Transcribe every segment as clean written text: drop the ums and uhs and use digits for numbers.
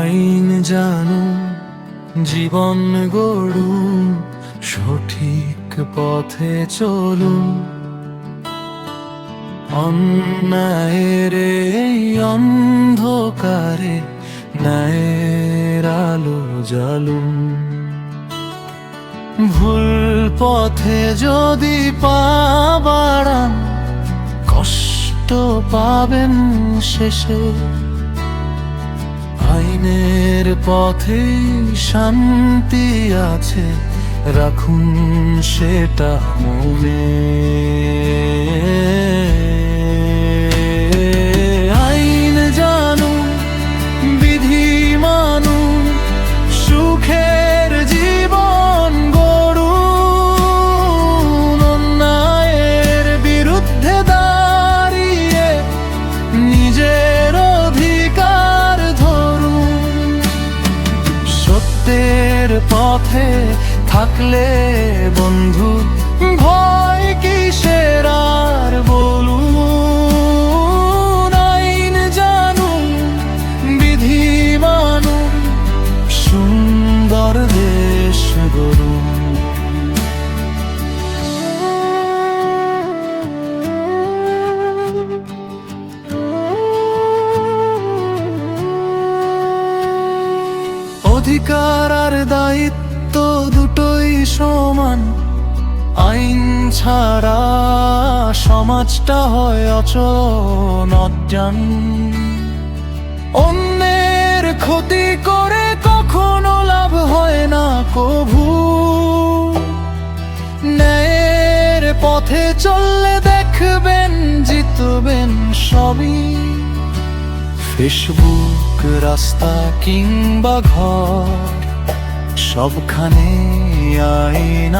আইন জানুন, জীবন গড়ুন, সঠিক পথে চলুন। অন্যায়ের এই অন্ধকারে ন্যায়ের আলো জ্বালুন। ভুল পথে যদি পা বাড়ান, কষ্ট পাবেন শেষে। আইনের পথে শান্তি আছে, রাখুন সেটা মনে। আইন জানুন, বিধি মানুন, সুখের জীবন গড়ুন। অন্যায়ের বিরুদ্ধে দাঁড়িয়ে নিজের অধিকার ধরুন। সত্যের পথে থাকলে বন্ধু, ভয় কিসের আর বলুন। আইন জানুন, বিধি মানুন, সুন্দর দেশ গড়ুন। অধিকার আর দায়িত্ব দুটোই সমান। আইন ছাড়া সমাজটা হয় অচল অজ্ঞান। অন্যের ক্ষতি করে কখনো লাভ হয় না কভু। ন্যায়ের পথে চললে দেখবেন জিতবেন সবই। ফেসবুক, রাস্তা কিংবা ঘর, সবখানে আইন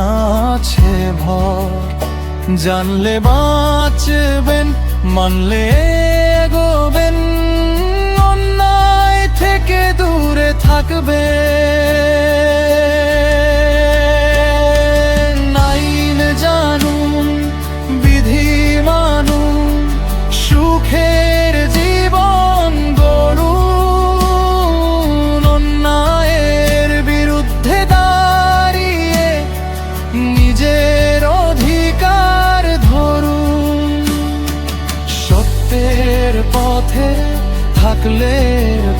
আছে ভর। জানলে বাঁচবেন, মানলে এগোবেন, অন্যায় থেকে দূরে থাকবেন। আইন জানুন, বিধি মানুন, সুখের জীবন গড়ুন। অন্যায়ের বিরুদ্ধে দাঁড়িয়ে নিজের অধিকার ধরুন। সত্যের পথে থাকলে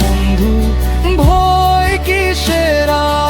বন্ধু, ভয় কিসের আর